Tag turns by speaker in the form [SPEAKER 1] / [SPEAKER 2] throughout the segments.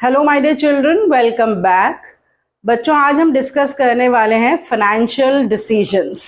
[SPEAKER 1] Hello my dear children, welcome back. बच्चों, आज हम डिस्कस करने वाले हैं financial decisions.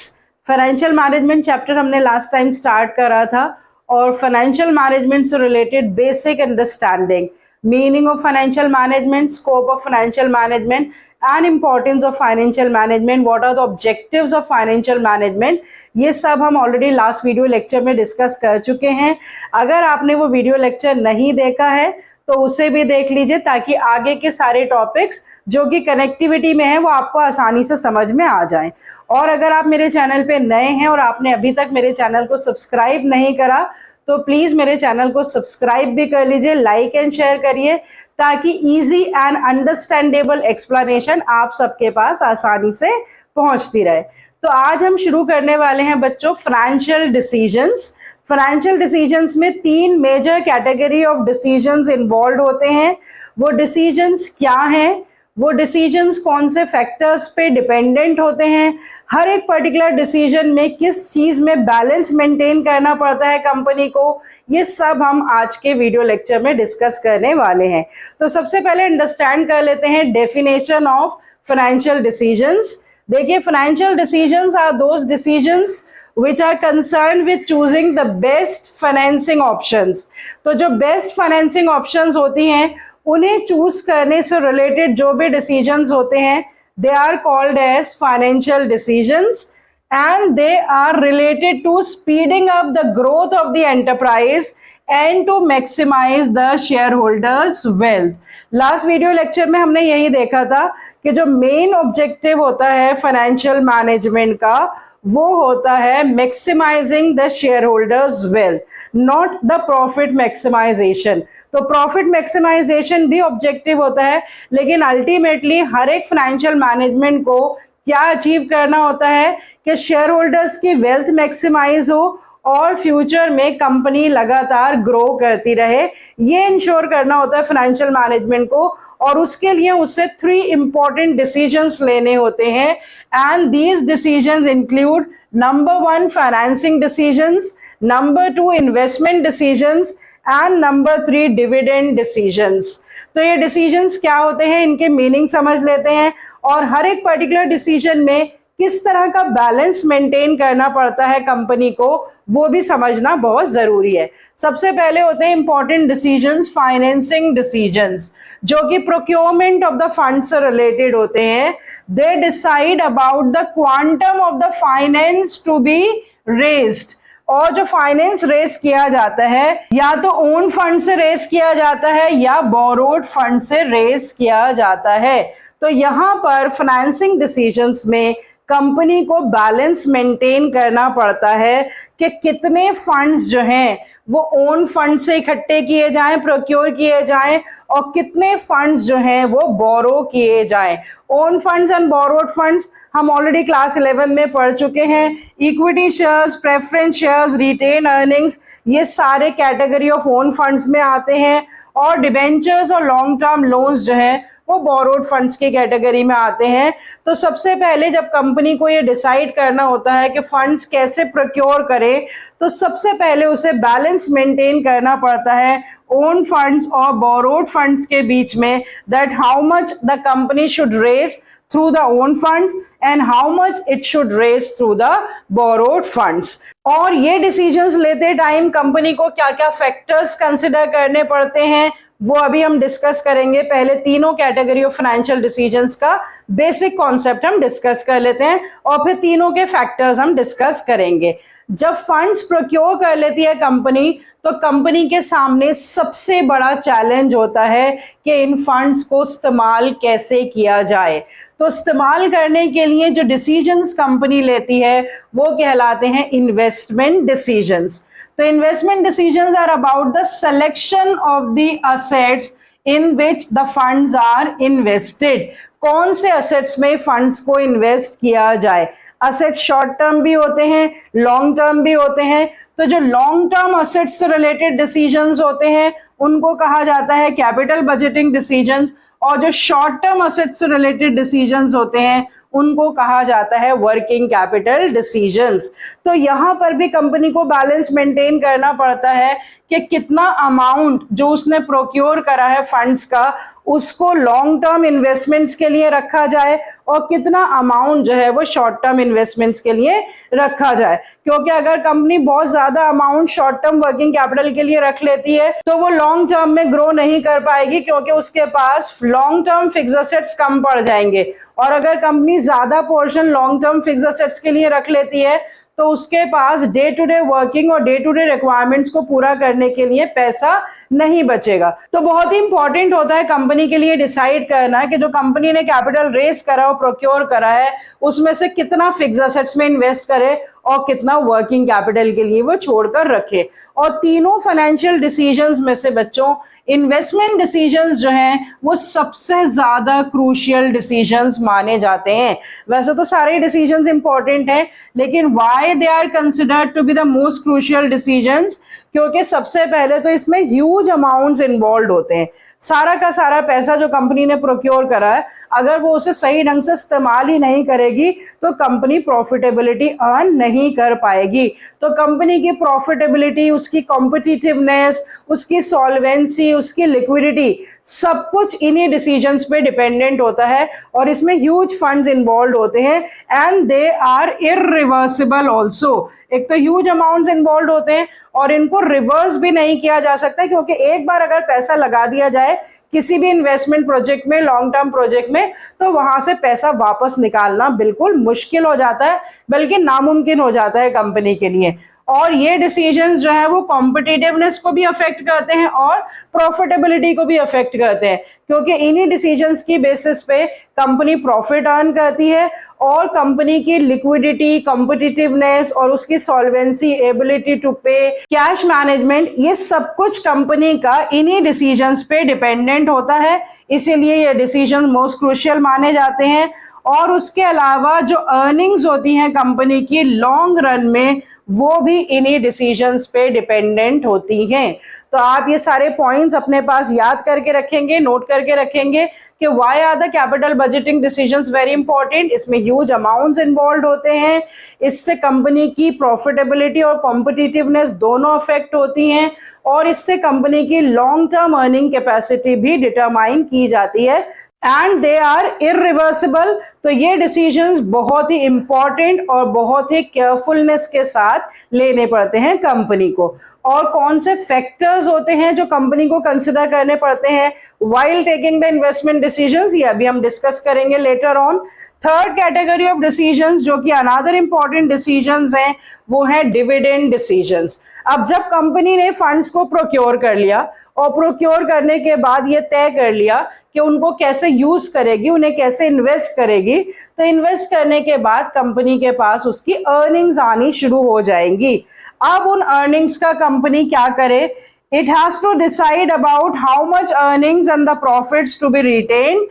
[SPEAKER 1] Financial management chapter हमने लास्ट टाइम स्टार्ट करा था और फाइनेंशियल मैनेजमेंट से related basic understanding, meaning of financial management, scope of financial management and importance of financial management, what are the objectives of financial management, ये सब हम already last video lecture में discuss कर चुके हैं। अगर आपने वो वीडियो लेक्चर नहीं देखा है तो उसे भी देख लीजिए ताकि आगे के सारे टॉपिक्स जो कि कनेक्टिविटी में है वो आपको आसानी से समझ में आ जाएं। और अगर आप मेरे चैनल पे नए हैं और आपने अभी तक मेरे चैनल को सब्सक्राइब नहीं करा तो प्लीज़ मेरे चैनल को सब्सक्राइब भी कर लीजिए, लाइक एंड शेयर करिए ताकि इजी एंड अंडरस्टैंडेबल एक्सप्लेनेशन आप सबके पास आसानी से पहुंचती रहे। तो आज हम शुरू करने वाले हैं बच्चों फाइनेंशियल डिसीजंस। फाइनेंशियल डिसीजंस में तीन major category of decisions involve होते हैं। वो डिसीजंस क्या हैं, वो डिसीजंस कौन से फैक्टर्स पे डिपेंडेंट होते हैं, हर एक पर्टिकुलर डिसीजन में किस चीज़ में बैलेंस मेंटेन करना पड़ता है कंपनी को, ये सब हम आज के वीडियो लेक्चर में डिस्कस करने वाले हैं। तो सबसे पहले अंडरस्टैंड कर लेते हैं डेफिनेशन ऑफ फाइनेंशियल डिसीजंस। देखिए, financial decisions are those decisions which are concerned with choosing the best financing options। तो जो बेस्ट फाइनेंसिंग ऑप्शंस होती हैं उन्हें चूज करने से रिलेटेड जो भी डिसीजंस होते हैं they are called as financial decisions and they are related to speeding up the growth of the enterprise and to maximize the shareholders wealth। Last video lecture में हमने यही देखा था कि जो मेन ऑब्जेक्टिव होता है फाइनेंशियल मैनेजमेंट का वो होता है maximising the shareholders wealth, not the profit maximisation. तो प्रॉफिट मैक्सिमाइजेशन भी ऑब्जेक्टिव होता है, लेकिन अल्टीमेटली हर एक फाइनेंशियल मैनेजमेंट को क्या अचीव करना होता है कि शेयर होल्डर्स की वेल्थ मैक्सिमाइज हो और फ्यूचर में कंपनी लगातार ग्रो करती रहे। ये इंश्योर करना होता है फाइनेंशियल मैनेजमेंट को और उसके लिए उसे 3 इंपॉर्टेंट डिसीजंस लेने होते हैं and these decisions include number 1 financing decisions, number 2 investment decisions and number 3 dividend decisions. तो ये डिसीजंस क्या होते हैं, इनके मीनिंग समझ लेते हैं और हर एक पर्टिकुलर डिसीजन में किस तरह का बैलेंस मेंटेन करना पड़ता है कंपनी को वो भी समझना बहुत जरूरी है। सबसे पहले होते हैं इंपॉर्टेंट डिसीजंस फाइनेंसिंग डिसीजंस, जो कि प्रोक्योरमेंट ऑफ द फंड से रिलेटेड होते हैं। They decide about the quantum of the finance to be raised, और जो फाइनेंस रेस किया जाता है या तो ओन फंड से रेस किया जाता है या बोरोड फंड से रेस किया जाता है। तो यहाँ पर फाइनेंसिंग डिसीजंस में कंपनी को बैलेंस मेंटेन करना पड़ता है कि कितने फंड्स जो हैं वो ओन फंड से इकट्ठे किए जाएं, प्रोक्योर किए जाएं और कितने फंड्स जो हैं वो बोरो किए जाएं। Own funds and borrowed funds हम ऑलरेडी क्लास 11 में पढ़ चुके हैं। Equity shares, preference shares, retain earnings, ये सारे कैटेगरी ऑफ ओन फंड्स में आते हैं और डिबेंचर्स और लॉन्ग टर्म लोन्स जो हैं वो बोरोड फंड्स की कैटेगरी में आते हैं। तो सबसे पहले जब कंपनी को ये डिसाइड करना होता है कि फंड्स कैसे प्रोक्योर करें तो सबसे पहले उसे बैलेंस मेंटेन करना पड़ता है ओन फंड्स और बोरोड फंड्स के बीच में, that how much the company should raise through the own funds and how much it should raise through the borrowed funds. और ये डिसीजंस लेते टाइम कंपनी को क्या क्या फैक्टर्स कंसिडर करने पड़ते हैं वो अभी हम डिस्कस करेंगे। पहले तीनों कैटेगरी ऑफ फाइनेंशियल डिसीजंस का बेसिक कॉन्सेप्ट हम डिस्कस कर लेते हैं और फिर तीनों के फैक्टर्स हम डिस्कस करेंगे। जब फंड्स प्रोक्योर कर लेती है कंपनी तो कंपनी के सामने सबसे बड़ा चैलेंज होता है कि इन फंड्स को इस्तेमाल कैसे किया जाए। तो इस्तेमाल करने के लिए जो डिसीजंस कंपनी लेती है वो कहलाते हैं इन्वेस्टमेंट डिसीजंस। तो investment decisions are about the selection of the assets in which the funds are invested. कौन से असेट्स में फंड्स को इन्वेस्ट किया जाए। असेट्स शॉर्ट टर्म भी होते हैं, लॉन्ग टर्म भी होते हैं। तो जो लॉन्ग टर्म असेट्स से रिलेटेड डिसीजंस होते हैं उनको कहा जाता है कैपिटल बजटिंग डिसीजंस और जो शॉर्ट टर्म असेट्स से रिलेटेड डिसीजंस होते हैं उनको कहा जाता है वर्किंग कैपिटल डिसीजंस। तो यहाँ पर भी कंपनी को बैलेंस मेंटेन करना पड़ता है कि कितना अमाउंट जो उसने प्रोक्योर करा है फंड्स का उसको लॉन्ग टर्म इन्वेस्टमेंट्स के लिए रखा जाए और कितना अमाउंट जो है वो शॉर्ट टर्म इन्वेस्टमेंट्स के लिए रखा जाए। क्योंकि अगर कंपनी बहुत ज्यादा amount short term working capital के लिए रख लेती है तो वो लॉन्ग टर्म में ग्रो नहीं कर पाएगी, क्योंकि उसके पास लॉन्ग टर्म फिक्स एसेट्स कम पड़ जाएंगे। और अगर कंपनी ज्यादा portion long term fix assets के लिए रख लेती है तो उसके पास डे टू डे वर्किंग और डे टू डे रिक्वायरमेंट्स को पूरा करने के लिए पैसा नहीं बचेगा। तो बहुत ही इंपॉर्टेंट होता है कंपनी के लिए डिसाइड करना कि जो कंपनी ने कैपिटल रेस करा और प्रोक्योर करा है उसमें से कितना फिक्स एसेट्स में इन्वेस्ट करे और कितना वर्किंग कैपिटल के लिए वो छोड़कर रखे। और तीनों फाइनेंशियल डिसीजंस में से बच्चों इन्वेस्टमेंट डिसीजंस जो हैं वो सबसे ज्यादा क्रूशियल डिसीजंस माने जाते हैं। वैसे तो सारे डिसीजंस इंपॉर्टेंट हैं, लेकिन why they are considered to be the most crucial decisions? क्योंकि सबसे पहले तो इसमें ह्यूज अमाउंट्स इन्वॉल्व होते हैं। सारा का सारा पैसा जो कंपनी ने प्रोक्योर करा है अगर वो उसे सही ढंग से इस्तेमाल ही नहीं करेगी तो कंपनी प्रॉफिटेबिलिटी अर्न नहीं कर पाएगी। तो कंपनी की प्रॉफिटेबिलिटी, उसकी कॉम्पिटिटिवनेस, उसकी सॉल्वेंसी, उसकी लिक्विडिटी सब कुछ इन्हीं डिसीजंस पे डिपेंडेंट होता है और इसमें ह्यूज फंड्स इन्वॉल्व होते हैं and they are irreversible also. एक तो ह्यूज अमाउंट्स इन्वॉल्व होते हैं और इनको रिवर्स भी नहीं किया जा सकता, क्योंकि एक बार अगर पैसा लगा दिया जाए किसी भी इन्वेस्टमेंट प्रोजेक्ट में, लॉन्ग टर्म प्रोजेक्ट में, तो वहां से पैसा वापस निकालना बिल्कुल मुश्किल हो जाता है, बल्कि नामुमकिन हो जाता है कंपनी के लिए। और ये डिसीजंस जो है वो कॉम्पिटिटिवनेस को भी अफेक्ट करते हैं और प्रॉफिटेबिलिटी को भी अफेक्ट करते हैं, क्योंकि इन्हीं डिसीजंस की बेसिस पे कंपनी प्रॉफिट अर्न करती है और कंपनी की लिक्विडिटी, कॉम्पिटिटिवनेस और उसकी सॉल्वेंसी, एबिलिटी टू पे, कैश मैनेजमेंट, ये सब कुछ कंपनी का इन्हीं डिसीजंस पे डिपेंडेंट होता है। इसीलिए ये डिसीजन मोस्ट क्रूशियल माने जाते हैं। और उसके अलावा जो अर्निंग्स होती हैं कंपनी की लॉन्ग रन में वो भी इन्हीं डिसीजंस पे डिपेंडेंट होती हैं। तो आप ये सारे पॉइंट्स अपने पास याद करके रखेंगे, नोट करके रखेंगे कि why are the capital budgeting decisions very important. इसमें ह्यूज अमाउंट्स इन्वॉल्व होते हैं, इससे कंपनी की प्रॉफिटेबिलिटी और कॉम्पिटिटिवनेस दोनों अफेक्ट होती हैं और इससे कंपनी की लॉन्ग टर्म अर्निंग कैपेसिटी भी डिटरमाइन की जाती है एंड दे आर इररिवर्सिबल। तो ये डिसीजंस बहुत ही इंपॉर्टेंट और बहुत ही केयरफुलनेस के साथ लेने पड़ते हैं कंपनी को। और कौन से फैक्टर्स होते हैं जो कंपनी को कंसिडर करने पड़ते हैं while taking the investment decisions, ये अभी हम डिस्कस करेंगे later on. Third category of decisions जो कि अनदर इंपॉर्टेंट डिसीजंस हैं वो है डिविडेंड डिसीजंस। अब जब कंपनी ने फंड्स को प्रोक्योर कर लिया और प्रोक्योर करने के बाद ये तय कर लिया कि उनको कैसे यूज करेगी, उन्हें कैसे इन्वेस्ट करेगी, तो इन्वेस्ट करने के बाद कंपनी के पास उसकी अर्निंग्स आनी शुरू हो जाएंगी। अब उन अर्निंग्स का कंपनी क्या करे? It has to decide about how much earnings and the profits to be retained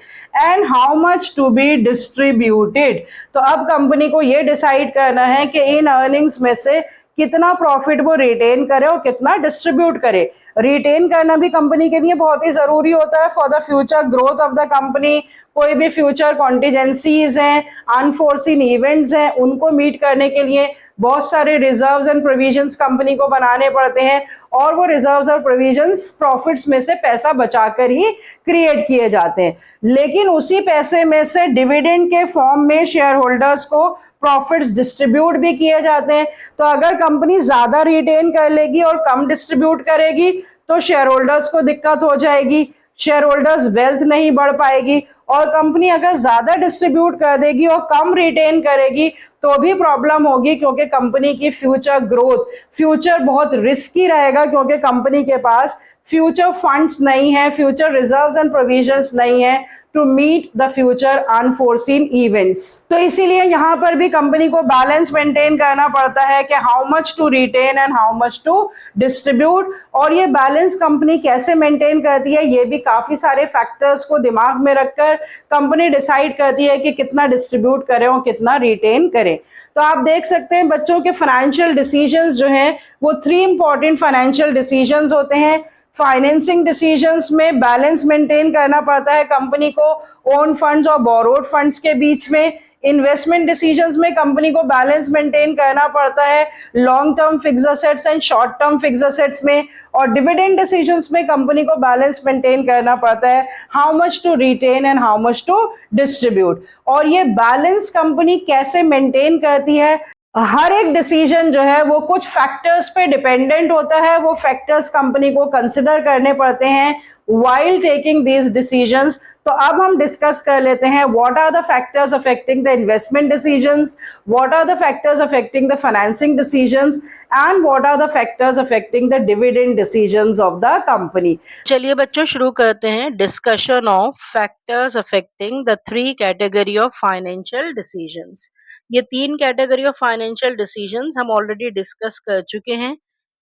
[SPEAKER 1] and how much to be distributed। तो अब कंपनी को ये डिसाइड करना है कि इन अर्निंग्स में से कितना प्रॉफिट वो रिटेन करे और कितना डिस्ट्रीब्यूट करे। रिटेन करना भी कंपनी के लिए बहुत ही जरूरी होता है for the future growth of the company. कोई भी फ्यूचर कॉन्टिजेंसीज हैं, अनफोर्सीन इवेंट्स हैं, उनको मीट करने के लिए बहुत सारे रिजर्व्स एंड प्रोविजंस कंपनी को बनाने पड़ते हैं और वो रिजर्व्स और प्रोविजंस प्रॉफिट्स में से पैसा बचाकर ही क्रिएट किए जाते हैं। लेकिन उसी पैसे में से डिविडेंड के फॉर्म में शेयर होल्डर्स को प्रॉफिट्स डिस्ट्रीब्यूट भी किए जाते हैं। तो अगर कंपनी ज्यादा रिटेन कर लेगी और कम डिस्ट्रीब्यूट करेगी तो शेयर होल्डर्स को दिक्कत हो जाएगी, शेयर होल्डर्स वेल्थ नहीं बढ़ पाएगी। और कंपनी अगर ज्यादा डिस्ट्रीब्यूट कर देगी और कम रिटेन करेगी तो भी प्रॉब्लम होगी, क्योंकि कंपनी की फ्यूचर ग्रोथ, फ्यूचर बहुत रिस्की रहेगा, क्योंकि कंपनी के पास फ्यूचर फंड्स नहीं है, फ्यूचर रिजर्व्स एंड प्रोविजंस नहीं है to meet the future unforeseen events. तो इसीलिए यहाँ पर भी कंपनी को बैलेंस मेंटेन करना पड़ता है कि how much to retain and how much to distribute. और ये बैलेंस कंपनी कैसे मेंटेन करती है, ये भी काफी सारे फैक्टर्स को दिमाग में रखकर कंपनी डिसाइड करती है कि कितना डिस्ट्रीब्यूट करें और कितना रिटेन करें। तो आप देख सकते हैं बच्चों के फाइनेंशियल डिसीजंस जो हैं वो 3 इंपॉर्टेंट फाइनेंशियल डिसीजंस होते हैं। फाइनेंसिंग डिसीजंस में बैलेंस मेंटेन करना पड़ता है कंपनी को ओन फंड्स और बोरोड फंड्स के बीच में। इन्वेस्टमेंट डिसीजंस में कंपनी को बैलेंस मेंटेन करना पड़ता है long term fix assets and short term fix assets में। और डिविडेंड डिसीजंस में कंपनी को बैलेंस मेंटेन करना पड़ता है how much to retain and how much to distribute. और ये बैलेंस कंपनी कैसे मेंटेन करती है, हर एक डिसीजन जो है वो कुछ फैक्टर्स पे डिपेंडेंट होता है, वो फैक्टर्स कंपनी को कंसिडर करने पड़ते हैं while taking these decisions। तो अब हम डिस्कस कर लेते हैं what are the factors affecting the investment decisions, what are the factors affecting the financing decisions and what are the factors affecting the dividend decisions of the company। चलिए बच्चों शुरू करते हैं discussion of factors affecting the three category of financial decisions. ये तीन category of financial decisions हम already discuss कर चुके हैं,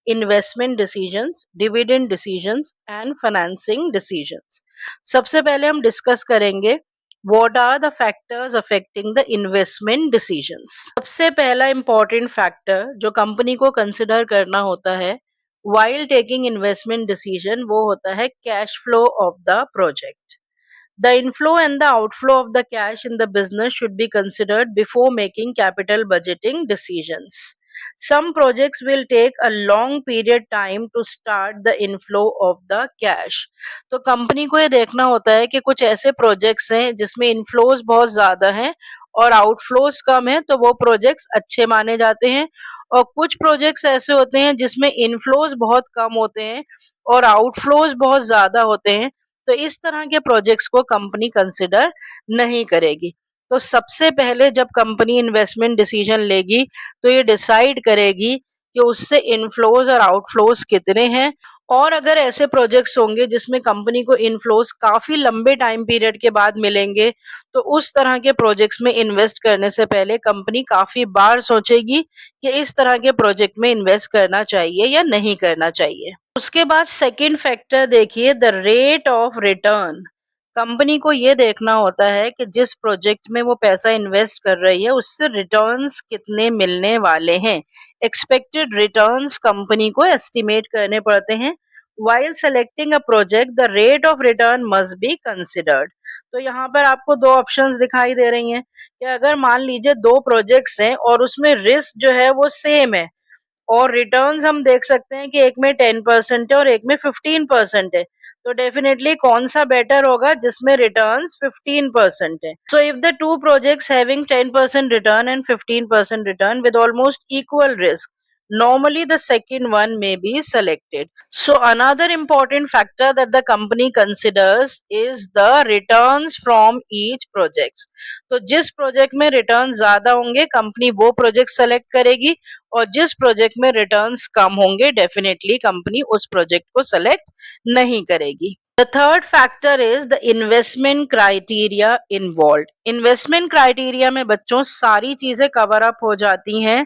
[SPEAKER 1] investment decisions, dividend decisions and financing decisions. सबसे पहले हम डिस्कस करेंगे what are the factors affecting the investment decisions. सबसे पहला इंपॉर्टेंट फैक्टर जो कंपनी को कंसिडर करना होता है व्हाइल टेकिंग इन्वेस्टमेंट डिसीजन वो होता है cash flow of the project. The inflow and the outflow of the cash in the business should be considered before making capital budgeting decisions. Some projects will take a long period time to start the inflow of the cash. तो company को ये देखना होता है कि कुछ ऐसे projects हैं जिसमें इनफ्लोज बहुत ज्यादा हैं और आउटफ्लोज कम है, तो वो प्रोजेक्ट्स अच्छे माने जाते हैं। और कुछ प्रोजेक्ट्स ऐसे होते हैं जिसमें इनफ्लोज बहुत कम होते हैं और आउटफ्लोज बहुत ज्यादा होते हैं, तो इस तरह के प्रोजेक्ट्स को कंपनी कंसिडर नहीं करेगी। तो सबसे पहले जब कंपनी इन्वेस्टमेंट डिसीजन लेगी तो ये डिसाइड करेगी कि उससे इनफ्लोज और आउटफ्लोज कितने हैं, और अगर ऐसे प्रोजेक्ट्स होंगे जिसमें कंपनी को इनफ्लोज काफी लंबे टाइम पीरियड के बाद मिलेंगे, तो उस तरह के प्रोजेक्ट्स में इन्वेस्ट करने से पहले कंपनी काफी बार सोचेगी कि इस तरह के प्रोजेक्ट में इन्वेस्ट करना चाहिए या नहीं करना चाहिए। उसके बाद सेकंड फैक्टर देखिए the rate of return. Company को ये देखना होता है कि जिस प्रोजेक्ट में वो पैसा इन्वेस्ट कर रही है उससे रिटर्न्स कितने मिलने वाले हैं। एक्सपेक्टेड रिटर्न्स कंपनी को एस्टिमेट करने पड़ते हैं। While selecting a project, the rate of return must be considered। तो यहाँ पर आपको दो ऑप्शंस दिखाई दे रही हैं कि अगर मान लीजिए दो प्रोजेक्ट्स हैं और उसमें रिस्क जो है वो सेम है और रिटर्न्स हम देख सकते हैं कि एक में 10% है और एक में 15% है, तो डेफिनेटली कौन सा बेटर होगा जिसमें रिटर्न्स 15% है। So if the two projects having 10% return and 15% return with almost equal risk, normally the second one may be selected। So another important factor that the company considers is the returns from each project। तो जिस project में return ज्यादा होंगे company वो project select करेगी, और जिस project में रिटर्न्स कम होंगे डेफिनेटली कंपनी उस प्रोजेक्ट को सेलेक्ट नहीं करेगी। The third factor is the investment criteria involved। Investment criteria में बच्चों सारी चीजें कवर अप हो जाती हैं।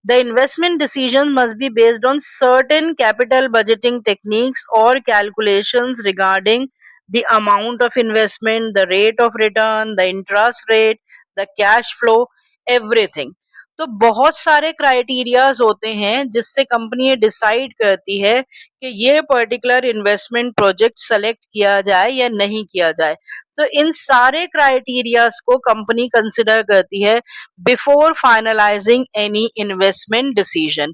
[SPEAKER 1] The investment decision must be based on certain capital budgeting techniques or calculations regarding the amount of investment, the rate of return, the interest rate, the cash flow, everything। तो बहुत सारे criterias होते हैं जिससे company ये decide करती है कि ये पर्टिकुलर इन्वेस्टमेंट प्रोजेक्ट सेलेक्ट किया जाए या नहीं किया जाए। तो इन सारे क्राइटेरियाज को कंपनी कंसिडर करती है before finalising any investment decision.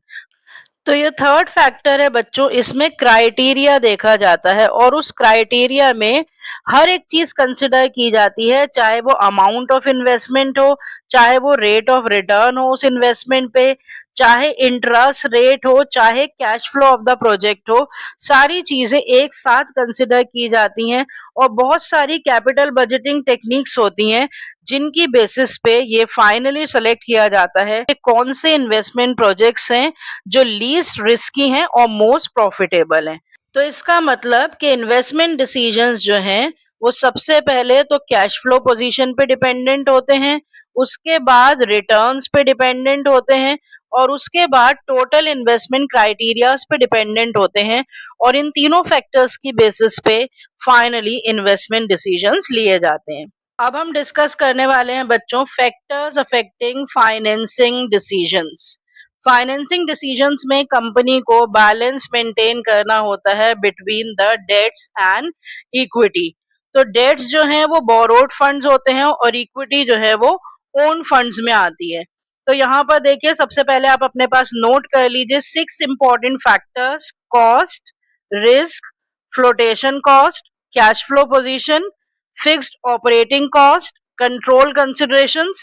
[SPEAKER 1] तो ये थर्ड फैक्टर है बच्चों, इसमें क्राइटेरिया देखा जाता है और उस क्राइटेरिया में हर एक चीज कंसिडर की जाती है, चाहे वो अमाउंट ऑफ इन्वेस्टमेंट हो, चाहे वो रेट ऑफ रिटर्न हो उस इन्वेस्टमेंट पे, चाहे इंटरेस्ट रेट हो, चाहे cash flow of the project हो, सारी चीजें एक साथ कंसिडर की जाती हैं। और बहुत सारी कैपिटल बजटिंग टेक्निक्स होती हैं जिनकी बेसिस पे ये फाइनली सेलेक्ट किया जाता है कि कौन से इन्वेस्टमेंट प्रोजेक्ट्स हैं जो लीस्ट रिस्की हैं और मोस्ट प्रॉफिटेबल हैं। तो इसका मतलब कि इन्वेस्टमेंट डिसीजंस जो हैं वो सबसे पहले तो कैश फ्लो पोजीशन पे डिपेंडेंट होते हैं, उसके बाद रिटर्न्स पे डिपेंडेंट होते हैं, और उसके बाद टोटल इन्वेस्टमेंट क्राइटेरियाज पे डिपेंडेंट होते हैं, और इन तीनों फैक्टर्स की बेसिस पे फाइनली इन्वेस्टमेंट डिसीजंस लिए जाते हैं। अब हम डिस्कस करने वाले हैं बच्चों factors affecting financing decisions. Financing decisions में कंपनी को बैलेंस मेंटेन करना होता है between the debts and equity. तो डेट्स जो है वो बोरोड फंड्स होते हैं और इक्विटी जो है वो ओन फंड्स में आती है। तो यहाँ पर देखिए, सबसे पहले आप अपने पास नोट कर लीजिए 6 important factors: cost, risk, flotation cost, cash flow position, fixed operating cost, control considerations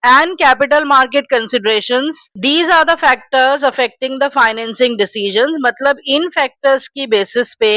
[SPEAKER 1] and capital market considerations. These are the factors affecting the financing decisions. मतलब इन factors की basis पे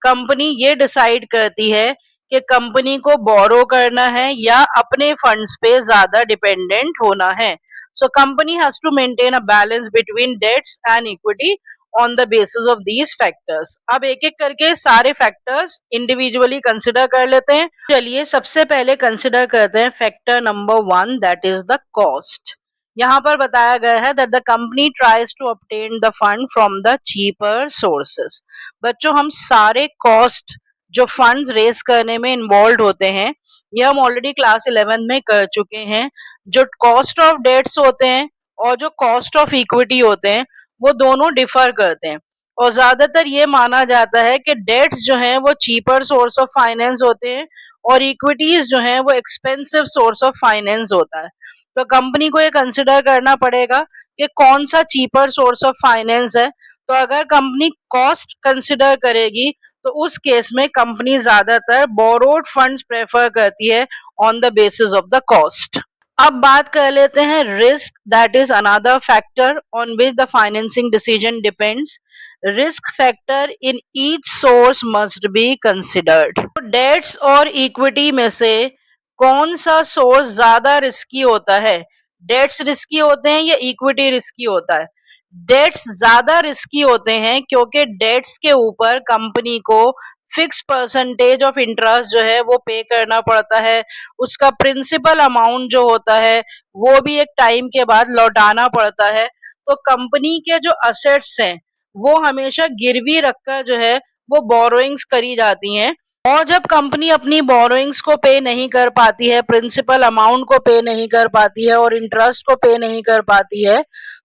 [SPEAKER 1] कंपनी ये decide करती है कि company को बोरो करना है या अपने फंड्स पे ज्यादा डिपेंडेंट होना है। So company has to maintain a balance between debts and equity on the basis of these factors. अब एक एक करके सारे फैक्टर्स इंडिविजुअली कंसिडर कर लेते हैं। चलिए सबसे पहले कंसिडर करते हैं factor number 1, that is the cost. यहाँ पर बताया गया है that the company tries to obtain the fund from the cheaper sources. बच्चों, हम सारे कॉस्ट जो फंड्स रेज करने में इन्वॉल्व होते हैं ये हम ऑलरेडी क्लास 11 में कर चुके हैं। जो कॉस्ट ऑफ डेट्स होते हैं और जो कॉस्ट ऑफ इक्विटी होते हैं वो दोनों डिफर करते हैं और ज्यादातर ये माना जाता है कि डेट्स जो हैं वो चीपर सोर्स ऑफ फाइनेंस होते हैं और इक्विटीज जो हैं वो एक्सपेंसिव सोर्स ऑफ फाइनेंस होता है। तो कंपनी को ये कंसिडर करना पड़ेगा कि कौन सा चीपर सोर्स ऑफ फाइनेंस है। तो अगर कंपनी कॉस्ट कंसिडर करेगी तो उस केस में कंपनी ज्यादातर बोरोड फंड्स प्रेफर करती है on the basis of the cost. अब बात कर लेते हैं risk, that is another factor on which the financing decision depends. Risk factor in each source must be considered. Debts और इक्विटी में से कौन सा सोर्स ज्यादा रिस्की होता है? डेट्स रिस्की होते हैं या इक्विटी रिस्की होता है? डेट्स ज्यादा रिस्की होते हैं क्योंकि डेट्स के ऊपर कंपनी को फिक्स परसेंटेज ऑफ इंटरेस्ट जो है वो पे करना पड़ता है। उसका प्रिंसिपल अमाउंट जो होता है वो भी एक टाइम के बाद लौटाना पड़ता है। तो कंपनी के जो असेट्स हैं वो हमेशा गिरवी रखकर जो है वो बोरोइंग्स करी जाती हैं और जब कंपनी अपनी बोरोइंग्स को पे नहीं कर पाती है, प्रिंसिपल अमाउंट को पे नहीं कर पाती है और इंटरेस्ट को पे नहीं कर पाती है,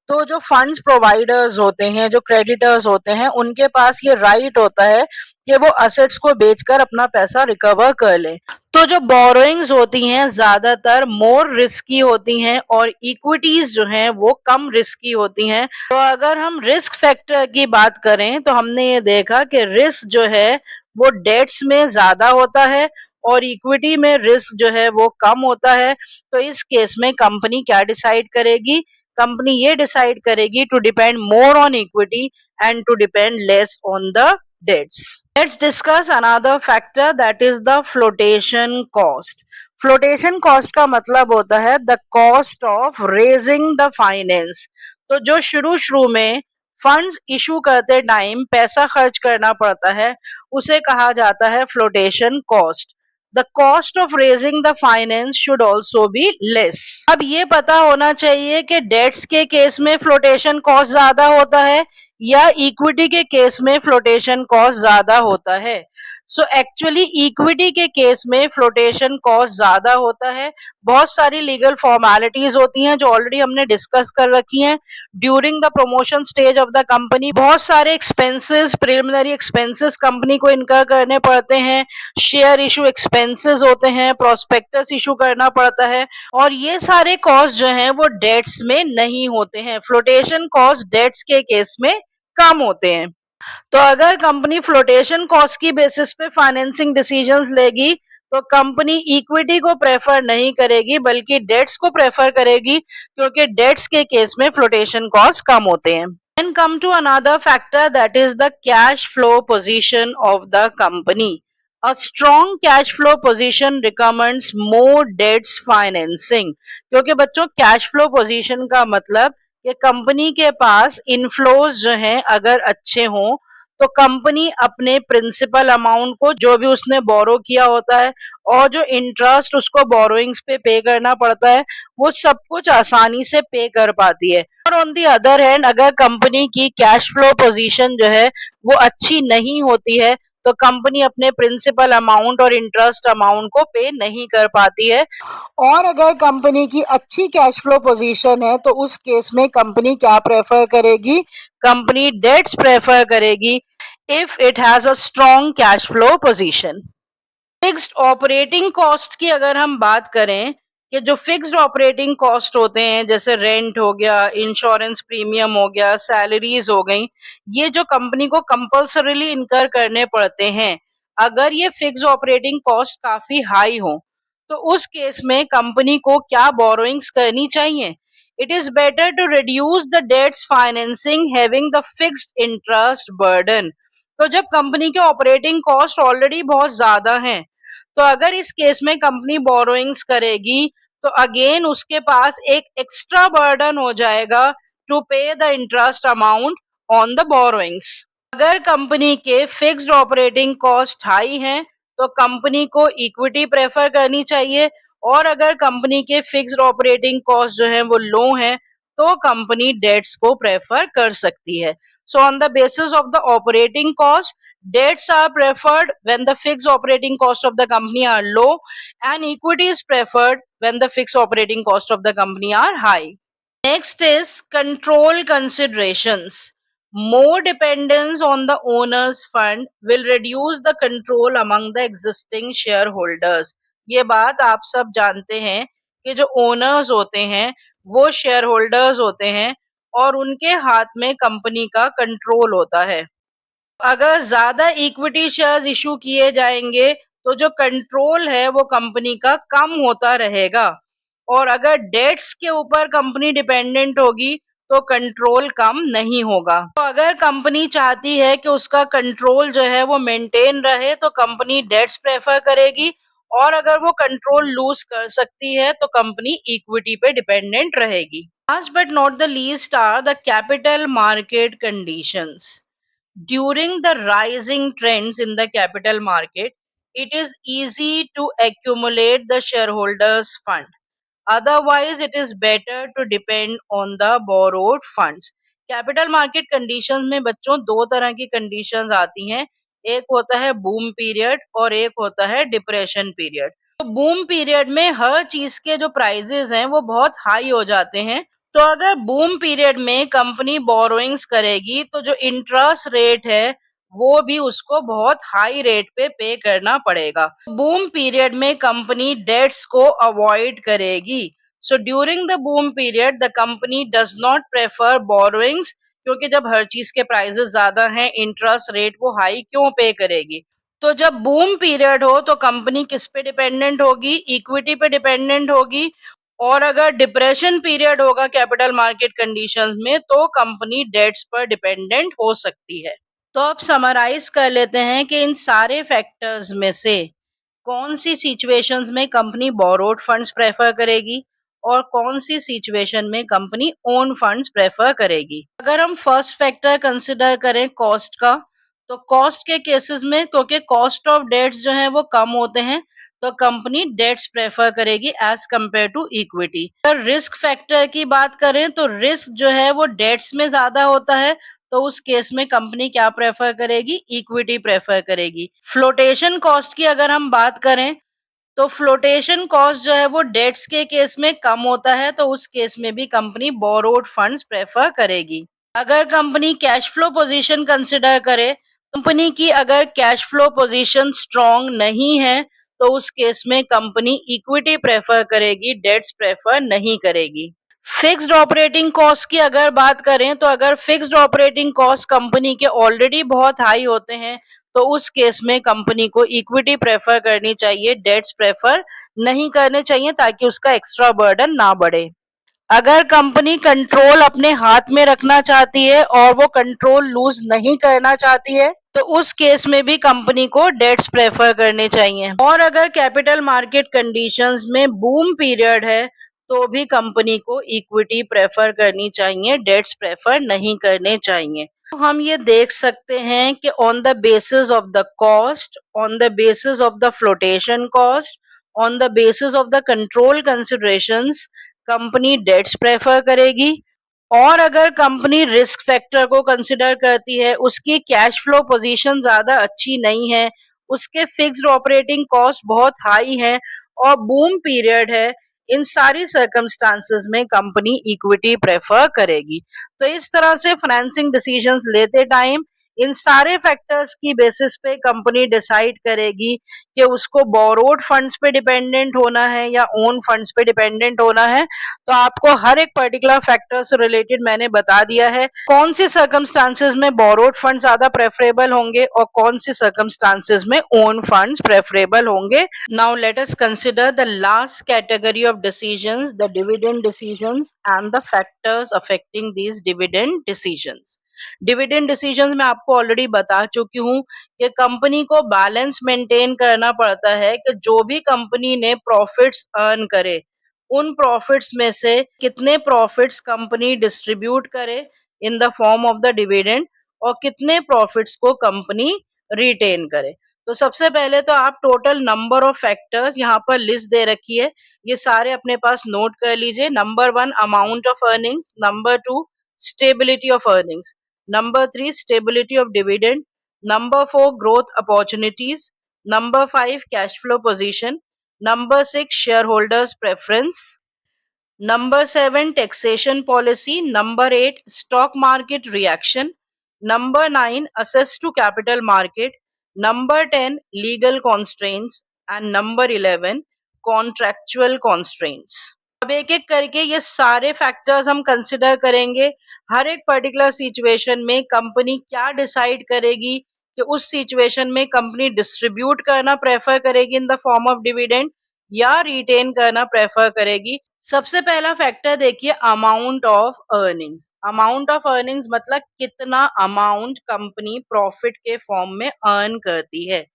[SPEAKER 1] तो जो फंड्स प्रोवाइडर्स होते हैं, जो क्रेडिटर्स होते हैं, उनके पास ये राइट होता है कि वो असेट्स को बेचकर अपना पैसा रिकवर कर लें। तो जो बोरोइंग्स होती हैं ज्यादातर मोर रिस्की होती हैं और इक्विटीज जो हैं वो कम रिस्की होती हैं। तो अगर हम रिस्क फैक्टर की बात करें तो हमने ये देखा कि रिस्क जो है वो डेट्स में ज्यादा होता है और इक्विटी में रिस्क जो है वो कम होता है। तो इस केस में कंपनी क्या डिसाइड करेगी? कंपनी ये डिसाइड करेगी to depend more on equity and to depend less on the debts. Let's discuss another factor, that is the flotation cost. Flotation cost का मतलब होता है the cost of raising the finance. तो जो शुरू में फंड्स इशू करते time पैसा खर्च करना पड़ता है उसे कहा जाता है flotation cost. The cost of raising the finance should also be less. अब ये पता होना चाहिए कि डेट्स के केस में फ्लोटेशन कॉस्ट ज्यादा होता है या इक्विटी के केस में फ्लोटेशन कॉस्ट ज्यादा होता है। सो एक्चुअली इक्विटी के केस में फ्लोटेशन कॉस्ट ज्यादा होता है। बहुत सारी लीगल फॉर्मेलिटीज होती हैं जो ऑलरेडी हमने डिस्कस कर रखी हैं during the promotion stage of the company. बहुत सारे एक्सपेंसेस, प्रिलिमिनरी एक्सपेंसेस कंपनी को इनकर करने पड़ते हैं, शेयर इशू एक्सपेंसेस होते हैं, प्रोस्पेक्टस इशू करना पड़ता है और ये सारे कॉस्ट जो हैं वो डेट्स में नहीं होते हैं। फ्लोटेशन कॉस्ट डेट्स के केस में कम होते हैं। तो अगर कंपनी फ्लोटेशन कॉस्ट की बेसिस पे फाइनेंसिंग डिसीजंस लेगी तो कंपनी इक्विटी को प्रेफर नहीं करेगी बल्कि डेट्स को प्रेफर करेगी क्योंकि डेट्स के केस में फ्लोटेशन कॉस्ट कम होते हैं। Then come to another factor, that is the cash flow position of the company. A strong cash flow position recommends more debts financing. क्योंकि बच्चों कैश फ्लो पोजीशन का मतलब कि कंपनी के पास इनफ्लोज जो हैं अगर अच्छे हों तो कंपनी अपने प्रिंसिपल अमाउंट को जो भी उसने बोरो किया होता है और जो इंटरेस्ट उसको बोरोइंग्स पे करना पड़ता है वो सब कुछ आसानी से पे कर पाती है। और ऑन दी अदर हैंड अगर कंपनी की कैश फ्लो पोजीशन जो है वो अच्छी नहीं होती है तो कंपनी अपने प्रिंसिपल अमाउंट और इंटरेस्ट अमाउंट को पे नहीं कर पाती है। और अगर कंपनी की अच्छी कैश फ्लो पोजीशन है तो उस केस में कंपनी क्या प्रेफर करेगी? कंपनी डेट्स प्रेफर करेगी if it has a strong cash flow position. Fixed operating cost की अगर हम बात करें कि जो फिक्स्ड ऑपरेटिंग कॉस्ट होते हैं जैसे रेंट हो गया, इंश्योरेंस प्रीमियम हो गया, सैलरीज हो गई, ये जो कंपनी को कंपल्सरीली इनकर करने पड़ते हैं, अगर ये फिक्स्ड ऑपरेटिंग कॉस्ट काफी हाई हो तो उस केस में कंपनी को क्या बोरोइंग्स करनी चाहिए? It is better to reduce the debts financing having the fixed interest burden. तो जब कंपनी के ऑपरेटिंग कॉस्ट ऑलरेडी बहुत ज्यादा हैं, तो अगर इस केस में कंपनी बोरोइंग्स करेगी तो अगेन उसके पास एक एक्स्ट्रा बर्डन हो जाएगा टू पे the interest amount on the borrowings. अगर कंपनी के फिक्स्ड ऑपरेटिंग कॉस्ट हाई हैं तो कंपनी को इक्विटी प्रेफर करनी चाहिए, और अगर कंपनी के फिक्स्ड ऑपरेटिंग कॉस्ट जो है वो लो हैं तो कंपनी डेट्स को प्रेफर कर सकती है। So on the basis of the operating cost, debts are preferred when the fixed operating cost of the company are low, and equity is preferred when the fixed operating cost of the company are high. Next is control considerations. More dependence on the owner's fund will reduce the control among the existing shareholders. ये बात आप सब जानते हैं कि जो owners होते हैं वो शेयर होल्डर्स होते हैं और उनके हाथ में कंपनी का कंट्रोल होता है। अगर ज्यादा इक्विटी शेयर्स इशू किए जाएंगे तो जो कंट्रोल है वो कंपनी का कम होता रहेगा, और अगर डेट्स के ऊपर कंपनी डिपेंडेंट होगी तो कंट्रोल कम नहीं होगा। तो अगर कंपनी चाहती है कि उसका कंट्रोल जो है वो मेंटेन रहे तो कंपनी डेट्स प्रेफर करेगी, और अगर वो कंट्रोल लूज कर सकती है तो कंपनी इक्विटी पे डिपेंडेंट रहेगी। Last but not the least are the capital market conditions. During the rising trends in the capital market, it is easy to accumulate the shareholders' fund. Otherwise, it is better to depend on the borrowed funds. Capital market conditions में बच्चों दो तरह की conditions आती हैं, एक होता है बूम पीरियड और एक होता है डिप्रेशन पीरियड। तो बूम पीरियड में हर चीज के जो प्राइजेस हैं वो बहुत हाई हो जाते हैं, तो अगर बूम पीरियड में कंपनी बोरोइंग्स करेगी तो जो इंटरेस्ट रेट है वो भी उसको बहुत हाई रेट पे करना पड़ेगा। बूम पीरियड में कंपनी डेट्स को अवॉइड करेगी। So during the boom period the company does not prefer borrowings, क्योंकि जब हर चीज के प्राइसेस ज्यादा हैं इंटरेस्ट रेट वो हाई क्यों पे करेगी। तो जब बूम पीरियड हो तो कंपनी किस पे डिपेंडेंट होगी? इक्विटी पे डिपेंडेंट होगी, और अगर डिप्रेशन पीरियड होगा कैपिटल मार्केट कंडीशंस में तो कंपनी डेट्स पर डिपेंडेंट हो सकती है। तो अब समराइज कर लेते हैं कि इन सारे फैक्टर्स में से कौन सी सिचुएशंस में कंपनी बोरोड फंड्स प्रेफर करेगी और कौन सी सिचुएशन में कंपनी ओन फंड्स प्रेफर करेगी। अगर हम फर्स्ट फैक्टर कंसिडर करें कॉस्ट का, तो कॉस्ट के केसेस में क्योंकि कॉस्ट ऑफ डेट्स जो है वो कम होते हैं तो कंपनी डेट्स प्रेफर करेगी एज कंपेयर टू इक्विटी। अगर रिस्क फैक्टर की बात करें तो रिस्क जो है वो डेट्स में ज्यादा होता है, तो उस केस में कंपनी क्या प्रेफर करेगी? इक्विटी प्रेफर करेगी। फ्लोटेशन कॉस्ट की अगर हम बात करें तो फ्लोटेशन कॉस्ट जो है वो डेट्स के केस में कम होता है, तो उस केस में भी कंपनी बोरोड फंड्स प्रेफर करेगी। अगर company cash flow position consider करे, कंपनी की अगर कैश फ्लो पोजीशन स्ट्रॉन्ग नहीं है तो उस केस में कंपनी इक्विटी प्रेफर करेगी, डेट्स प्रेफर नहीं करेगी। फिक्स्ड ऑपरेटिंग कॉस्ट की अगर बात करें तो अगर फिक्स्ड ऑपरेटिंग कॉस्ट कंपनी के ऑलरेडी बहुत हाई होते हैं तो उस केस में कंपनी को इक्विटी प्रेफर करनी चाहिए, डेट्स प्रेफर नहीं करने चाहिए ताकि उसका एक्स्ट्रा बर्डन ना बढ़े। अगर कंपनी कंट्रोल अपने हाथ में रखना चाहती है और वो कंट्रोल लूज नहीं करना चाहती है तो उस केस में भी कंपनी को डेट्स प्रेफर करने चाहिए। और अगर कैपिटल मार्केट कंडीशंस में बूम पीरियड है तो भी कंपनी को इक्विटी प्रेफर करनी चाहिए, डेट्स प्रेफर नहीं करने चाहिए। तो हम ये देख सकते हैं कि on the basis of the cost, on the basis of the flotation cost, on the basis of the control considerations company debts prefer करेगी, और अगर कंपनी रिस्क फैक्टर को कंसिडर करती है, उसकी कैश फ्लो पोजीशन ज्यादा अच्छी नहीं है, उसके फिक्स्ड ऑपरेटिंग कॉस्ट बहुत हाई है और बूम पीरियड है, इन सारी सर्कमस्टांसेस में कंपनी इक्विटी प्रेफर करेगी। तो इस तरह से फाइनेंसिंग डिसीजंस लेते टाइम इन सारे फैक्टर्स की बेसिस पे कंपनी डिसाइड करेगी कि उसको बोरोड फंड्स पे डिपेंडेंट होना है या ओन फंड्स पे डिपेंडेंट होना है। तो आपको हर एक पर्टिकुलर फैक्टर से रिलेटेड मैंने बता दिया है कौन सी सर्कमस्टांसेस में बोरोड फंड ज्यादा प्रेफरेबल होंगे और कौन सी सर्कमस्टांसेस में ओन फंड्स प्रेफरेबल होंगे। Now let us consider the last category of decisions, the dividend decisions and the factors affecting these dividend decisions. Dividend decisions में आपको ऑलरेडी बता चुकी हूँ कि कंपनी को बैलेंस मेंटेन करना पड़ता है कि जो भी कंपनी ने प्रॉफिट्स अर्न करे उन प्रॉफिट्स में से कितने प्रॉफिट्स कंपनी डिस्ट्रीब्यूट करे in the form of the dividend और कितने प्रॉफिट्स को कंपनी रिटेन करे। तो सबसे पहले तो आप टोटल नंबर ऑफ फैक्टर्स यहाँ पर लिस्ट दे रखी है, ये सारे अपने पास नोट कर लीजिए। Number 1 amount of earnings, number 2 stability of earnings, number 3 stability of dividend, number 4 growth opportunities, number 5 cash flow position, Number 6 shareholders preference, number 7 taxation policy, number 8 stock market reaction, number 9 access to capital market, number 10 legal constraints and number 11 contractual constraints। अब एक एक करके ये सारे factors हम consider करेंगे। हर एक particular situation में कंपनी क्या डिसाइड करेगी कि उस सिचुएशन में कंपनी डिस्ट्रीब्यूट करना प्रेफर करेगी in the form of dividend या रिटेन करना प्रेफर करेगी। सबसे पहला फैक्टर देखिए amount of earnings. Amount of earnings मतलब कितना अमाउंट कंपनी प्रॉफिट के फॉर्म में अर्न करती है।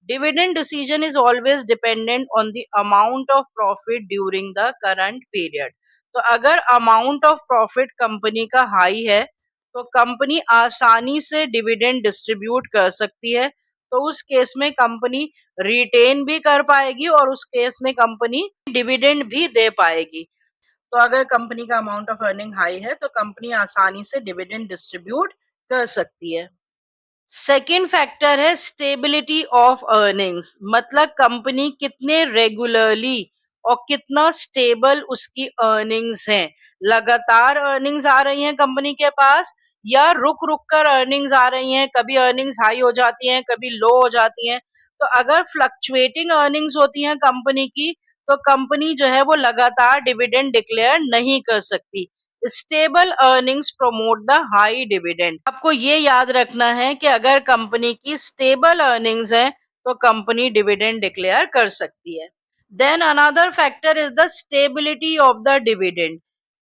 [SPEAKER 1] Dividend decision is always dependent on the amount of profit during the current period. तो अगर अमाउंट ऑफ प्रॉफिट कंपनी का हाई है तो कंपनी आसानी से डिविडेंड डिस्ट्रीब्यूट कर सकती है, तो उस केस में कंपनी रिटेन भी कर पाएगी और उस केस में कंपनी डिविडेंड भी दे पाएगी। तो अगर कंपनी का अमाउंट ऑफ अर्निंग हाई है तो कंपनी आसानी से डिविडेंड डिस्ट्रीब्यूट कर सकती है। सेकेंड फैक्टर है स्टेबिलिटी ऑफ अर्निंग्स, मतलब कंपनी कितने रेगुलरली और कितना स्टेबल उसकी अर्निंग्स हैं। लगातार अर्निंग्स आ रही हैं कंपनी के पास या रुक रुक कर अर्निंग्स आ रही हैं, कभी अर्निंग्स हाई हो जाती हैं कभी लो हो जाती हैं। तो अगर फ्लक्चुएटिंग अर्निंग्स होती हैं कंपनी की तो कंपनी जो है वो लगातार डिविडेंड डिक्लेयर नहीं कर सकती। Stable earnings promote the high dividend. आपको ये याद रखना है कि अगर कंपनी की स्टेबल अर्निंग्स है तो कंपनी डिविडेंड डिक्लेयर कर सकती है। Then another factor is the stability of the dividend.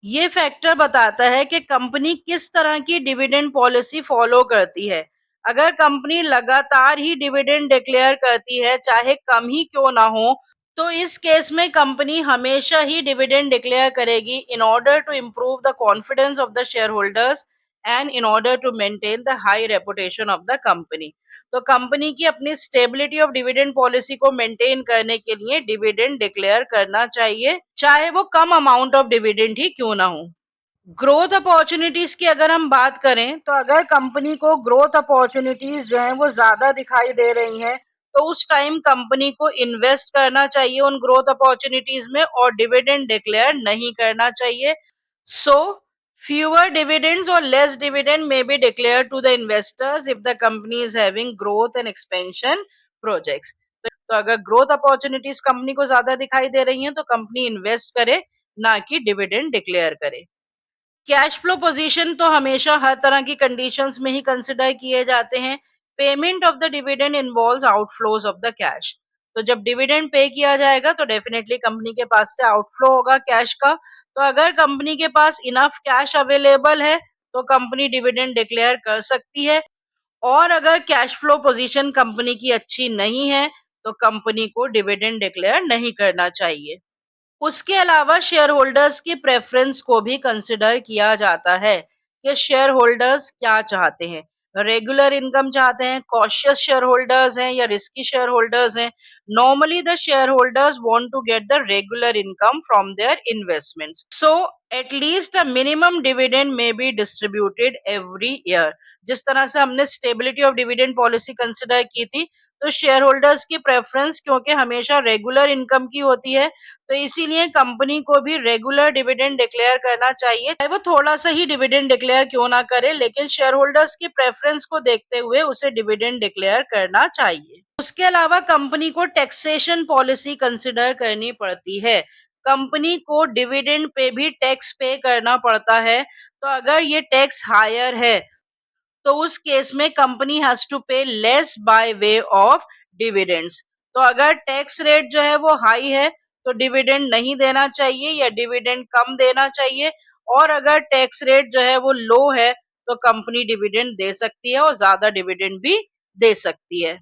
[SPEAKER 1] ये फैक्टर बताता है कि कंपनी किस तरह की डिविडेंड पॉलिसी फॉलो करती है। अगर कंपनी लगातार ही डिविडेंड डिक्लेयर करती है चाहे कम ही क्यों ना हो, तो इस केस में कंपनी हमेशा ही डिविडेंड डिक्लेयर करेगी in order to improve the confidence of the shareholders and in order to maintain the high reputation of the company. तो कंपनी की अपनी स्टेबिलिटी ऑफ डिविडेंड पॉलिसी को मेंटेन करने के लिए डिविडेंड डिक्लेयर करना चाहिए, चाहे वो कम अमाउंट ऑफ डिविडेंड ही क्यों ना हो। ग्रोथ अपॉर्चुनिटीज की अगर हम बात करें तो अगर कंपनी को ग्रोथ अपॉर्चुनिटीज जो है वो ज्यादा दिखाई दे रही हैं तो उस टाइम कंपनी को इन्वेस्ट करना चाहिए उन ग्रोथ अपॉर्चुनिटीज में और डिविडेंड डिक्लेयर नहीं करना चाहिए। सो फ्यूअर डिविडेंड्स और less dividend may be declare to the investors if the company is having growth and expansion projects. तो अगर ग्रोथ अपॉर्चुनिटीज कंपनी को ज्यादा दिखाई दे रही हैं तो कंपनी इन्वेस्ट करे, ना कि डिविडेंड डिक्लेयर करे। कैश फ्लो पोजीशन तो हमेशा हर तरह की कंडीशंस में ही कंसिडर किए जाते हैं। Payment of the dividend involves outflows of the cash. तो जब डिविडेंड पे किया जाएगा तो डेफिनेटली कंपनी के पास से आउटफ्लो होगा कैश का। तो अगर कंपनी के पास इनफ कैश अवेलेबल है तो कंपनी डिविडेंड डिक्लेयर कर सकती है, और अगर कैश फ्लो पोजीशन कंपनी की अच्छी नहीं है तो कंपनी को डिविडेंड डिक्लेयर नहीं करना चाहिए। उसके अलावा शेयर होल्डर्स की प्रेफरेंस को भी कंसिडर किया जाता है कि शेयर होल्डर्स क्या चाहते हैं। रेगुलर इनकम चाहते हैं, कॉशियस शेयर होल्डर्स हैं या रिस्की शेयर होल्डर्स हैं। Normally the shareholders want to get the regular income from their investments, so at least a minimum dividend may be distributed every year. जिस तरह से हमने stability of dividend policy consider की थी, तो share holders की preference क्योंकि हमेशा रेगुलर इनकम की होती है, तो इसीलिए कंपनी को भी रेगुलर डिविडेंड डिक्लेयर करना चाहिए, चाहे वो थोड़ा सा ही डिविडेंड डिक्लेयर क्यों ना करे, लेकिन शेयर होल्डर्स की प्रेफरेंस को देखते हुए उसे डिविडेंड डिक्लेयर करना चाहिए। उसके अलावा कंपनी को टैक्सेशन पॉलिसी कंसिडर करनी पड़ती है। कंपनी को डिविडेंड पे भी टैक्स पे करना पड़ता है, तो अगर ये टैक्स हायर है तो उस केस में कंपनी हैज टू पे less by way of dividends. तो अगर टैक्स रेट जो है वो हाई है तो डिविडेंड नहीं देना चाहिए या डिविडेंड कम देना चाहिए, और अगर टैक्स रेट जो है वो लो है तो कंपनी डिविडेंड दे सकती है और ज्यादा डिविडेंड भी दे सकती है।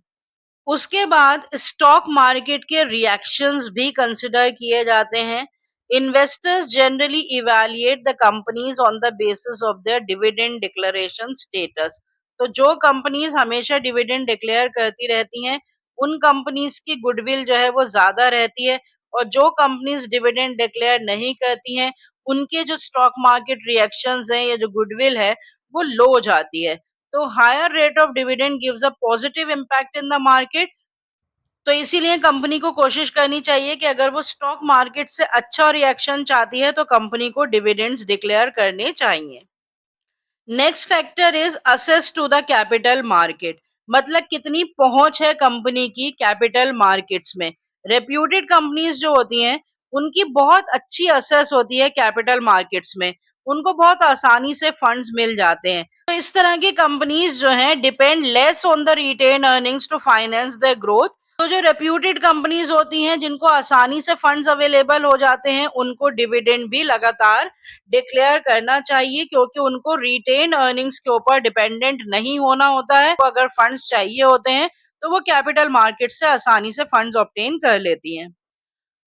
[SPEAKER 1] उसके बाद स्टॉक मार्केट के रिएक्शंस भी कंसिडर किए जाते हैं। Investors generally evaluate the companies on the basis of their dividend declaration status. तो जो कंपनीज हमेशा डिविडेंड डिक्लेयर करती रहती हैं, उन कंपनीज की गुडविल जो है वो ज्यादा रहती है, और जो कंपनीज डिविडेंड डिक्लेयर नहीं करती हैं, उनके जो स्टॉक मार्केट रिएक्शंस हैं या जो गुडविल है वो लो जाती है। तो higher rate of dividend gives a positive impact in the market. तो इसीलिए कंपनी को कोशिश करनी चाहिए कि अगर वो स्टॉक मार्केट से अच्छा रिएक्शन चाहती है तो कंपनी को डिविडेंड्स डिक्लेयर करने चाहिए। Next factor is access to the capital market, मतलब कितनी पहुंच है कंपनी की कैपिटल मार्केट्स में। रेप्यूटेड कंपनीज जो होती हैं उनकी बहुत अच्छी असेस होती है कैपिटल मार्केट्स में, उनको बहुत आसानी से फंड्स मिल जाते हैं। तो इस तरह की कंपनीज जो हैं depend less on the retain earnings to finance the growth. तो जो रेप्यूटेड कंपनीज होती हैं जिनको आसानी से फंड्स अवेलेबल हो जाते हैं, उनको डिविडेंड भी लगातार डिक्लेयर करना चाहिए, क्योंकि उनको रिटेन अर्निंग्स के ऊपर डिपेंडेंट नहीं होना होता है। तो अगर फंड्स चाहिए होते हैं तो वो कैपिटल मार्केट से आसानी से फंड्स ऑब्टेन कर लेती हैं।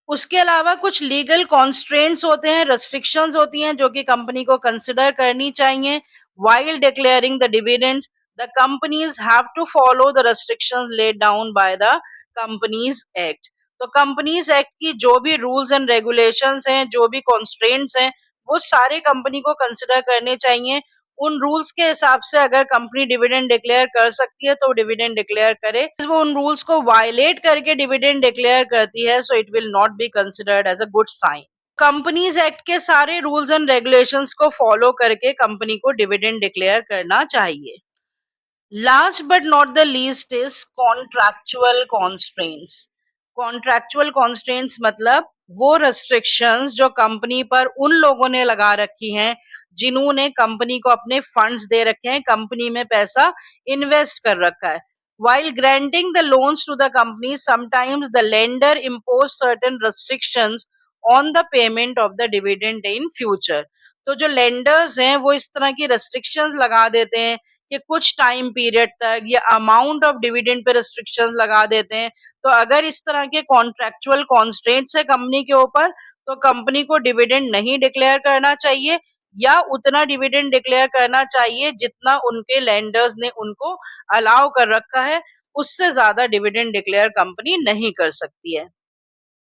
[SPEAKER 1] उसके अलावा कुछ लीगल कॉन्स्ट्रेंट्स होते हैं, रेस्ट्रिक्शंस होती हैं जो कि कंपनी को कंसिडर करनी चाहिए while declaring the dividends. The companies have to follow the restrictions laid down by the companies act. तो कंपनीज एक्ट की जो भी रूल्स एंड रेगुलेशंस हैं, जो भी कॉन्स्ट्रेंट्स हैं, वो सारे कंपनी को कंसिडर करने चाहिए। उन रूल्स के हिसाब से अगर कंपनी डिविडेंड डिक्लेयर कर सकती है तो डिविडेंड डिक्लेयर करे। वो उन रूल्स को वायलेट करके डिविडेंड डिक्लेयर करती है, so it will not be considered as a good sign. Companies act के सारे रूल्स एंड रेगुलेशंस को फॉलो करके कंपनी को डिविडेंड डिक्लेयर करना चाहिए। Last but not the least is contractual constraints. Contractual constraints मतलब वो रेस्ट्रिक्शंस जो कंपनी पर उन लोगों ने लगा रखी हैं जिन्होंने कंपनी को अपने फंड्स दे रखे हैं, कंपनी में पैसा इन्वेस्ट कर रखा है। While granting the loans to the company, sometimes the lender impose certain restrictions on the payment of the dividend in future. तो जो लेंडर्स हैं वो इस तरह की रेस्ट्रिक्शंस लगा देते हैं कि कुछ टाइम पीरियड तक या amount of dividend pay restrictions लगा देते हैं। तो अगर इस तरह के कॉन्ट्रैक्चुअल कॉन्स्ट्रेंट्स है कंपनी के ऊपर, तो कंपनी को डिविडेंड नहीं डिक्लेयर करना चाहिए, या उतना डिविडेंड डिक्लेयर करना चाहिए जितना उनके लेंडर्स ने उनको अलाउ कर रखा है। उससे ज्यादा डिविडेंड डिक्लेयर कंपनी नहीं कर सकती है।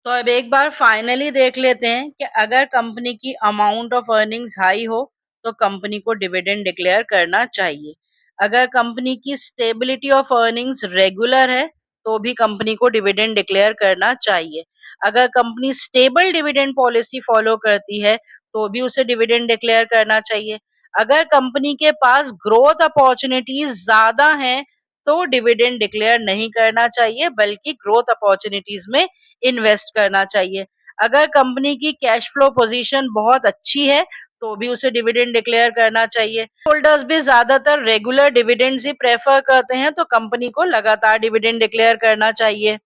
[SPEAKER 1] तो अब एक बार फाइनली देख लेते हैं कि अगर कंपनी की अमाउंट ऑफ अर्निंग्स हाई हो तो कंपनी को डिविडेंड डिक्लेयर करना चाहिए। अगर कंपनी की स्टेबिलिटी ऑफ अर्निंग्स रेगुलर है तो भी कंपनी को डिविडेंड डिक्लेयर करना चाहिए। अगर company stable dividend policy follow करती है तो भी उसे डिविडेंड डिक्लेयर करना चाहिए। अगर कंपनी के पास ग्रोथ अपॉर्चुनिटीज ज्यादा हैं तो डिविडेंड डिक्लेयर नहीं करना चाहिए, बल्कि ग्रोथ अपॉर्चुनिटीज में इन्वेस्ट करना चाहिए। अगर कंपनी की कैश फ्लो पोजीशन बहुत अच्छी है तो भी उसे डिविडेंड डिक्लेयर करना चाहिए। होल्डर्स भी ज्यादातर रेगुलर डिविडेंड्स ही प्रेफर करते हैं, तो कंपनी को लगातार डिविडेंड डिक्लेयर करना चाहिए।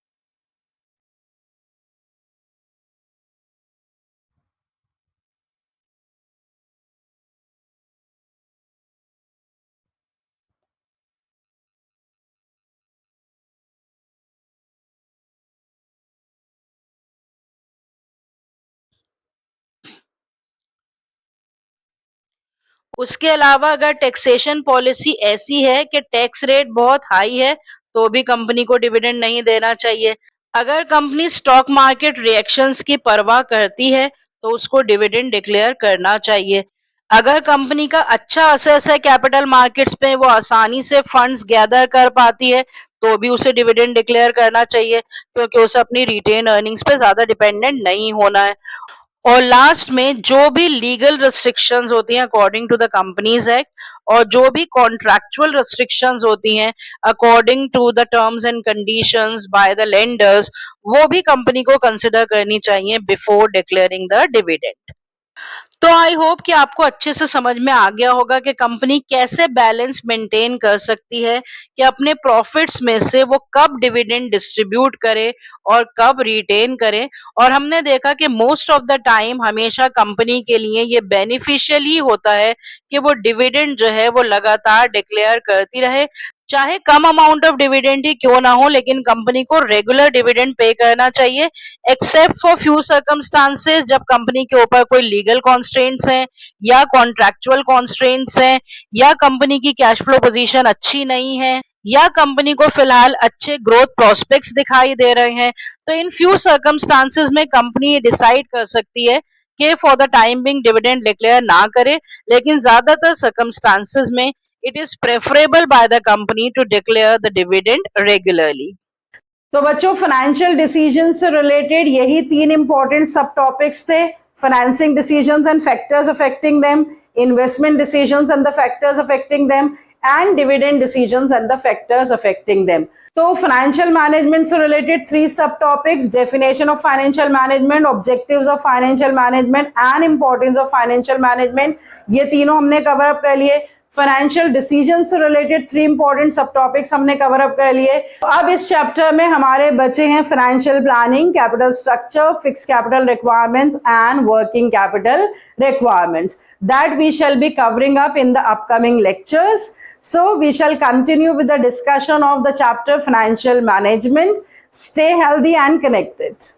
[SPEAKER 2] उसके अलावा अगर टैक्सेशन पॉलिसी ऐसी है कि टैक्स रेट बहुत हाई है तो भी कंपनी को डिविडेंड नहीं देना चाहिए। अगर कंपनी स्टॉक मार्केट रिएक्शंस की परवाह करती है तो उसको डिविडेंड डिक्लेयर करना चाहिए। अगर कंपनी का अच्छा असेस है कैपिटल मार्केट्स पे, वो आसानी से फंड्स गैदर कर पाती है, तो भी उसे डिविडेंड डिक्लेयर करना चाहिए, क्योंकि उसे अपनी रिटेन अर्निंग्स पे ज्यादा डिपेंडेंट नहीं होना है। और लास्ट में जो भी लीगल रिस्ट्रिक्शंस होती हैं according to the companies act, और जो भी कॉन्ट्रैक्चुअल रिस्ट्रिक्शंस होती हैं according to the terms and conditions by the lenders, वो भी कंपनी को कंसिडर करनी चाहिए बिफोर डिक्लेयरिंग द डिविडेंड। तो आई होप कि आपको अच्छे से समझ में आ गया होगा कि कंपनी कैसे बैलेंस मेंटेन कर सकती है कि अपने प्रॉफिट्स में से वो कब डिविडेंड डिस्ट्रीब्यूट करे और कब रिटेन करे। और हमने देखा कि मोस्ट ऑफ द टाइम हमेशा कंपनी के लिए ये बेनिफिशियल ही होता है कि वो डिविडेंड जो है वो लगातार डिक्लेयर करती रहे, चाहे कम अमाउंट ऑफ डिविडेंड ही क्यों ना हो, लेकिन कंपनी को रेगुलर डिविडेंड पे करना चाहिए, एक्सेप्ट फॉर फ्यू सर्कमस्टांसेस, जब कंपनी के ऊपर कोई लीगल कॉन्स्ट्रेंट्स हैं या कॉन्ट्रैक्चुअल कॉन्स्ट्रेंट्स हैं, या कंपनी की कैश फ्लो पोजीशन अच्छी नहीं है, या कंपनी को फिलहाल अच्छे ग्रोथ प्रोस्पेक्ट्स दिखाई दे रहे हैं। तो इन फ्यू सर्कमस्टांसेस में कंपनी डिसाइड कर सकती है कि for the time being dividend declare ना करे, लेकिन ज्यादातर सर्कमस्टांसेस में it is preferable by the company to declare the dividend regularly.
[SPEAKER 1] तो बच्चों फाइनेंशियल डिसीजन से रिलेटेड यही 3 इंपॉर्टेंट सब टॉपिक्स थे। Financing decisions and factors affecting them, investment decisions and the factors affecting them, and dividend decisions and the factors affecting them. तो financial management से related 3 सब topics, definition of financial management, objectives of financial management and importance of financial management, ये तीनों हमने cover up कर लिए। Financial decision से related 3 important सब टॉपिक्स हमने कवर अप कर लिए। तो अब इस चैप्टर में हमारे बचे हैं financial planning, capital structure, fix capital requirements and working capital requirements, that we shall be covering up in the upcoming lectures. So we shall continue with the discussion of the chapter financial management. Stay healthy and connected.